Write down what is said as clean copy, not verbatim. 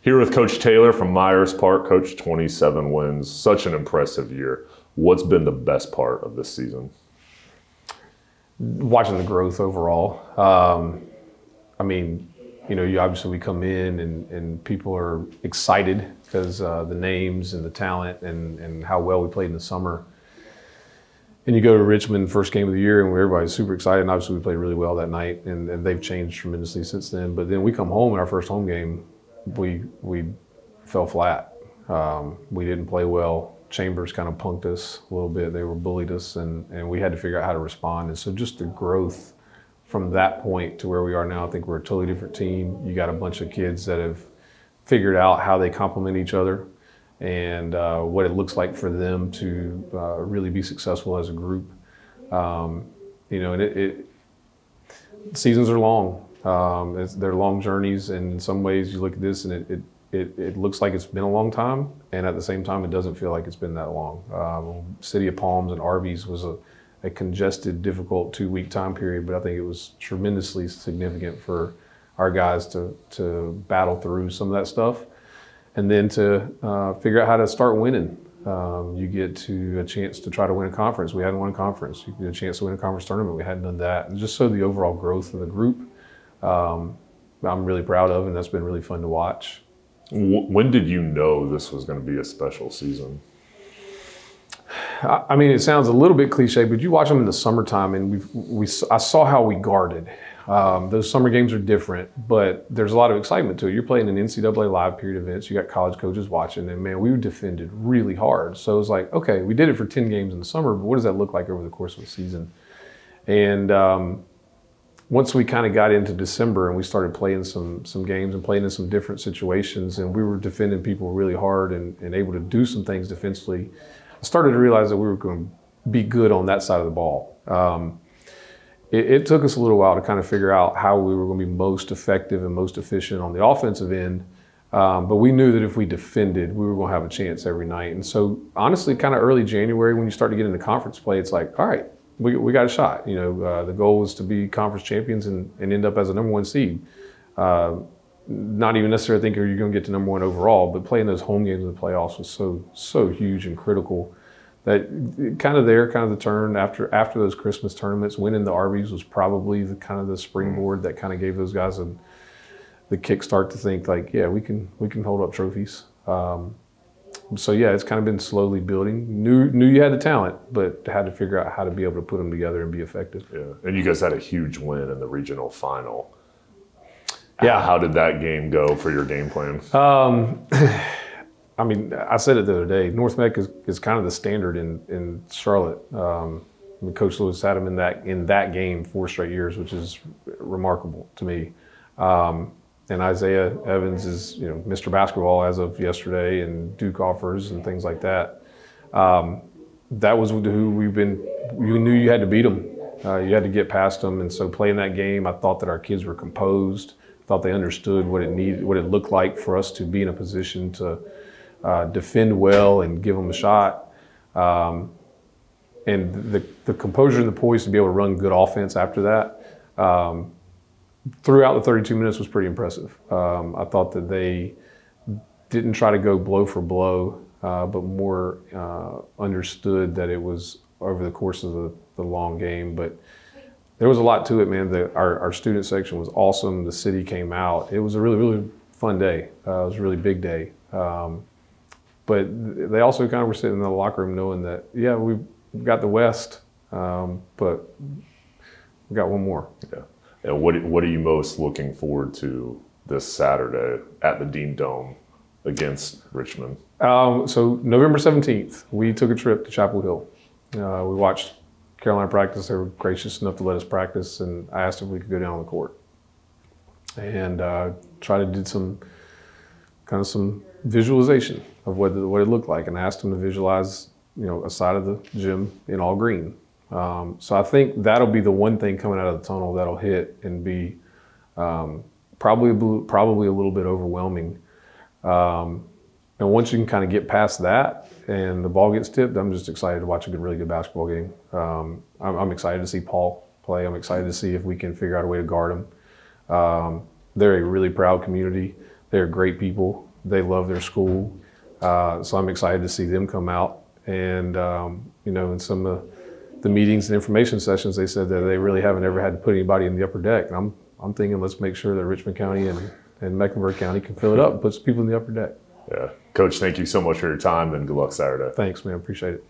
Here with Coach Taylor from Myers Park. Coach, 27 wins, such an impressive year. What's been the best part of this season? Watching the growth overall. You obviously we come in and people are excited because the names and the talent and how well we played in the summer. And you go to Richmond, first game of the year, and everybody's super excited. And obviously we played really well that night, and they've changed tremendously since then. But then we come home in our first home game, we fell flat. We didn't play well. Chambers kind of punked us a little bit. They were bullied us, and we had to figure out how to respond. And so just the growth from that point to where we are now, I think we're a totally different team. You got a bunch of kids that have figured out how they complement each other and what it looks like for them to really be successful as a group. Seasons are long. They're long journeys, and in some ways you look at this and it looks like it's been a long time, and at the same time it doesn't feel like it's been that long. City of Palms and Arby's was a congested, difficult 2-week time period, but I think it was tremendously significant for our guys to battle through some of that stuff, and then to figure out how to start winning. You get to a chance to try to win a conference. We hadn't won a conference. You get a chance to win a conference tournament. We hadn't done that. And just so the overall growth of the group, I'm really proud of, and that's been really fun to watch. When did you know this was going to be a special season? I mean, it sounds a little bit cliche, but you watch them in the summertime, and I saw how we guarded. Those summer games are different, but there's a lot of excitement to it. You're playing in NCAA live period events. You got college coaches watching, and man, we defended really hard. So it was like, okay, we did it for 10 games in the summer, but what does that look like over the course of a season? And once we kind of got into December and we started playing some games and playing in some different situations, and we were defending people really hard and able to do some things defensively, I started to realize that we were going to be good on that side of the ball. It took us a little while to kind of figure out how we were going to be most effective and most efficient on the offensive end, but we knew that if we defended, we were going to have a chance every night. And so honestly, kind of early January, when you start to get into conference play, it's like, all right, we got a shot. The goal was to be conference champions and end up as a number 1 seed. Not even necessarily thinking you're going to get to number 1 overall, but playing those home games in the playoffs was so huge and critical that kind of the turn after those Christmas tournaments. Winning the Arby's was probably the springboard that kind of gave those guys the kickstart to think like, yeah, we can hold up trophies. So yeah, it's kind of been slowly building. Knew you had the talent, but had to figure out how to be able to put them together and be effective. Yeah, and you guys had a huge win in the regional final. Yeah. How did that game go for your game plan? I mean, I said it the other day, North Meck is kind of the standard in Charlotte. Coach Lewis had him in that game 4 straight years, which is remarkable to me. And Isaiah Evans is, Mr. Basketball as of yesterday, and Duke offers and things like that. That was who you knew you had to beat them. You had to get past them. And so playing that game, I thought that our kids were composed, thought they understood what it looked like for us to be in a position to defend well and give them a shot. And the composure and the poise to be able to run good offense after that, throughout the 32 minutes was pretty impressive. I thought that they didn't try to go blow for blow, but more understood that it was over the course of the long game. But there was a lot to it, man. Our student section was awesome. The city came out. It was a really, really fun day. It was a really big day. But they also kind of were sitting in the locker room knowing that, yeah, we've got the West, but we got one more. Yeah. And what are you most looking forward to this Saturday at the Dean Dome against Richmond? So November 17th, we took a trip to Chapel Hill. We watched Carolina practice. They were gracious enough to let us practice, and I asked if we could go down on the court and try to do some visualization of what it looked like, and I asked them to visualize, a side of the gym in all green. So I think that'll be the one thing coming out of the tunnel that'll hit and be probably a little bit overwhelming. And once you can kind of get past that and the ball gets tipped, I'm just excited to watch a really good basketball game. I'm excited to see Paul play. I'm excited to see if we can figure out a way to guard him. They're a really proud community. They're great people. They love their school. So I'm excited to see them come out. And, you know, in some of the meetings and information sessions, they said that they really haven't ever had to put anybody in the upper deck. And I'm thinking, let's make sure that Richmond County and Mecklenburg County can fill it up and put some people in the upper deck. Yeah. Coach, thank you so much for your time, and good luck Saturday. Thanks, man. Appreciate it.